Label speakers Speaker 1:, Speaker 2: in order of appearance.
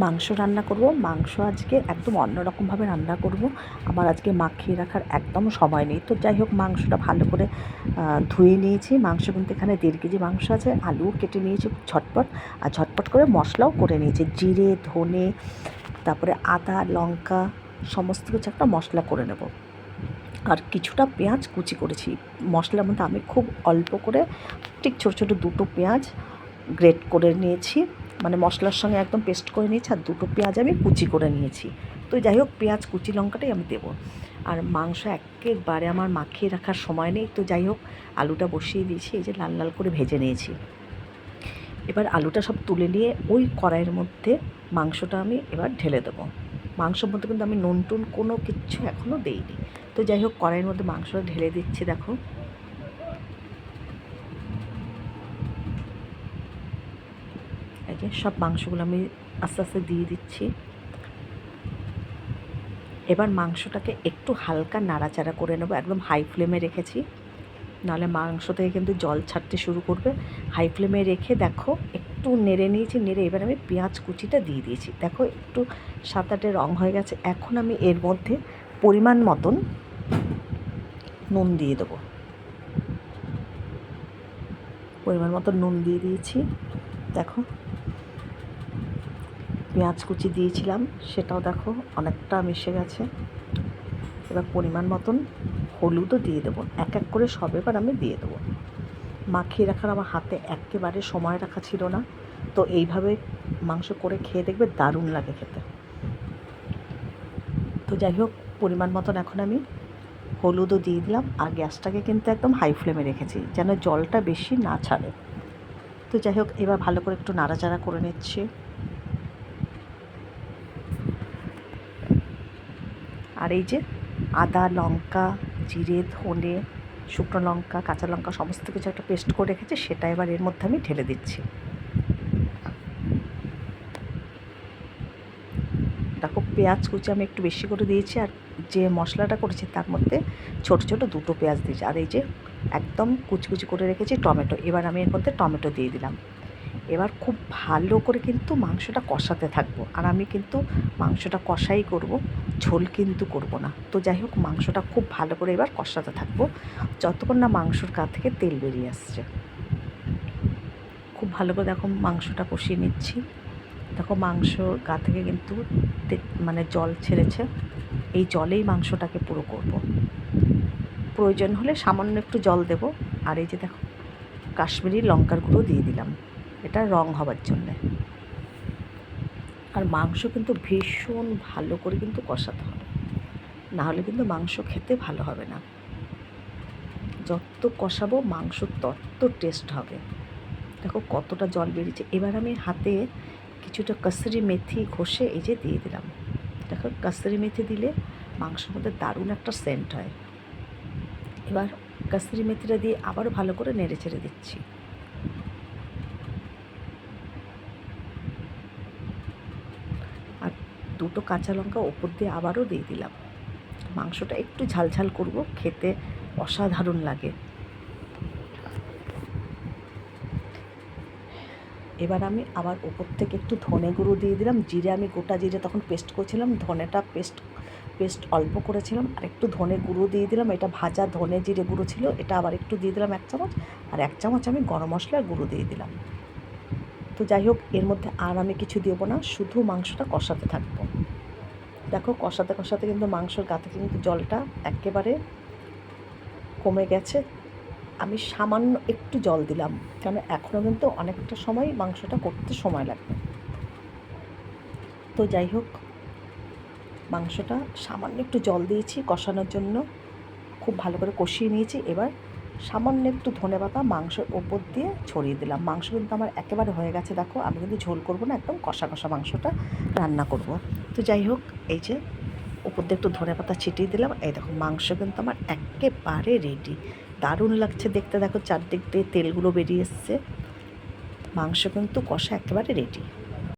Speaker 1: মাংস রান্না করব। মাংস আজকে একদম অন্যরকমভাবে রান্না করব। আমার আজকে মাখিয়ে রাখার একদম সময় নেই। তো যাই হোক, মাংসটা ভালো করে ধুয়ে নিয়েছি। মাংস কিন্তু এখানে 1.5 কেজি মাংস আছে। আলুও কেটে নিয়েছি ঝটপট, আর ঝটপট করে মশলাও করে নিয়েছি। জিরে, ধনে, তারপরে আদা, লঙ্কা সমস্ত কিছু একটা মশলা করে নেব। আর কিছুটা পেঁয়াজ কুচি করেছি মশলার মধ্যে। আমি খুব অল্প করে ঠিক ছোটো ছোটো 2টো পেঁয়াজ গ্রেট করে নিয়েছি, মানে মশলার সঙ্গে একদম পেস্ট করে নিয়েছি। আর 2টো পেঁয়াজ আমি কুচি করে নিয়েছি। তো যাই হোক, পেঁয়াজ কুচি লঙ্কাটাই আমি দেবো। আর মাংস একেবারে আমার মাখিয়ে রাখার সময় নেই। তো যাই হোক, আলুটা বসিয়ে দিয়েছি, এই যে লাল লাল করে ভেজে নিয়েছি। এবার আলুটা সব তুলে নিয়ে ওই কড়াইয়ের মধ্যে মাংসটা আমি এবার ঢেলে দেবো। মাংসর মধ্যে কিন্তু আমি নুন টুন কোনো কিচ্ছু এখনও দিইনি। তো যাই হোক, কড়াইয়ের মধ্যে মাংসটা ঢেলে দিচ্ছি। দেখো, এই যে সব মাংসগুলো আমি আস্তে আস্তে দিয়ে দিচ্ছি। এবার মাংসটাকে একটু হালকা নাড়াচাড়া করে নেবো। একদম হাই ফ্লেমে রেখেছি, নাহলে মাংস থেকে কিন্তু জল ছাড়তে শুরু করবে। হাই ফ্লেমে রেখে দেখো একটু নেড়ে নিয়েছি। নেড়ে এবার আমি পেঁয়াজ কুচিটা দিয়ে দিয়েছি। দেখো একটু সাদাটে রং হয়ে গেছে। এখন আমি এর মধ্যে পরিমাণ মতন নুন দিয়ে দেবো। পরিমাণ মতন নুন দিয়ে দিয়েছি। দেখো, পেঁয়াজ কুচি দিয়েছিলাম, সেটাও দেখো অনেকটা মিশে গেছে। এবার পরিমাণ মতন হলুদও দিয়ে দেবো। এক এক করে সব এবার আমি দিয়ে দেবো। মাখিয়ে রাখার আমার হাতে একেবারে সময় রাখা ছিল না। তো এইভাবে মাংস করে খেয়ে দেখবে, দারুণ লাগে খেতে। তো যাই হোক, পরিমাণ মতন এখন আমি হলুদও দিয়ে দিলাম। আর গ্যাসটাকে কিন্তু একদম হাই ফ্লেমে রেখেছি, যেন জলটা বেশি না ছাড়ে। তো যাই হোক, এবার ভালো করে একটু নাড়াচাড়া করে নিচ্ছি। আর এই যে আদা, লঙ্কা, জিরে, ধনে, শুকনো লঙ্কা, কাঁচা লঙ্কা সমস্ত কিছু একটা পেস্ট করে রেখেছি, সেটা এবার এর মধ্যে আমি ঢেলে দিচ্ছি। দেখো, পেঁয়াজ কুচি আমি একটু বেশি করে দিয়েছি। আর যে মশলাটা করেছি তার মধ্যে ছোটো ছোটো 2টো পেঁয়াজ দিয়েছি। আর এই যে একদম কুচকুচি করে রেখেছি টমেটো। এবার আমি এর মধ্যে টমেটো দিয়ে দিলাম। এবার খুব ভালো করে কিন্তু মাংসটা কষাতে থাকবো। আর আমি কিন্তু মাংসটা কষাই করব, ঝোল কিন্তু করব না। তো যাই হোক, মাংসটা খুব ভালো করে এবার কষাতে থাকবো যতক্ষণ না মাংসর গা থেকে তেল বেরিয়ে আসছে। খুব ভালো করে দেখো মাংসটা কষিয়ে নিচ্ছি। দেখো, মাংসর গা থেকে কিন্তু মানে জল ছেড়েছে। এই জলেই মাংসটাকে পুরো করব। প্রয়োজন হলে সামান্য একটু জল দেব। আর এই যে দেখো, কাশ্মীরি লঙ্কার গুঁড়ো দিয়ে দিলাম, এটা রং হবার জন্যে। আর মাংস কিন্তু ভীষণ ভালো করে কিন্তু কষাতে হবে, নাহলে কিন্তু মাংস খেতে ভালো হবে না। যত কষাবো মাংস তত টেস্ট হবে। দেখো কতটা জল বেরিয়েছে। এবার আমি হাতে কিছুটা কসুরি মেথি ঘষে এই যে দিয়ে দিলাম। দেখো, কসুরি মেথি দিলে মাংসের মধ্যে দারুণ একটা সেন্ট হয়। এবার কসুরি মেথিটা দিয়ে আবারও ভালো করে নেড়ে চেড়ে দিচ্ছি। আর 2টো কাঁচা লঙ্কা ওপর দিয়ে আবারও দিয়ে দিলাম। মাংসটা একটু ঝালঝাল করব, খেতে অসাধারণ লাগে। এবার আমি আবার ওপর থেকে একটু ধনে গুঁড়ো দিয়ে দিলাম। জিরে আমি গোটা জিরে তখন পেস্ট করেছিলাম, ধনেটা পেস্ট অল্প করেছিলাম। আর একটু ধনে গুঁড়ো দিয়ে দিলাম, এটা ভাজা ধনে জিরে গুঁড়ো ছিল, এটা আবার একটু দিয়ে দিলাম 1 চামচ। আর 1 চামচ আমি গরম মশলার গুঁড়ো দিয়ে দিলাম। তো যাই হোক, এর মধ্যে আর আমি কিছু দেবো না, শুধু মাংসটা কষাতে থাকবো। দেখো, কষাতে কষাতে কিন্তু মাংসর গা থেকে কিন্তু জলটা একেবারে কমে গেছে। আমি সামান্য একটু জল দিলাম, কারণ এখনও কিন্তু অনেকটা সময় মাংসটা করতে সময় লাগবে। তো যাই হোক, মাংসটা সামান্য একটু জল দিয়েছি কষানোর জন্য, খুব ভালো করে কষিয়ে নিয়েছি। এবার সামান্য একটু ধনেপাতা মাংসের ওপর দিয়ে ছড়িয়ে দিলাম। মাংস কিন্তু আমার একেবারে হয়ে গেছে। দেখো, আমি কিন্তু ঝোল করবো না, একদম কষা কষা মাংসটা রান্না করব। তো যাই হোক, এই যে ওপর দিয়ে একটু ধনেপাতা ছিটিয়ে দিলাম। এই দেখো, মাংস কিন্তু আমার একেবারে রেডি। দারুণ লাগছে দেখতে। দেখো, চারদিক দিয়ে তেলগুলো বেরিয়ে এসছে। মাংস কিন্তু কষা একেবারে রেডি।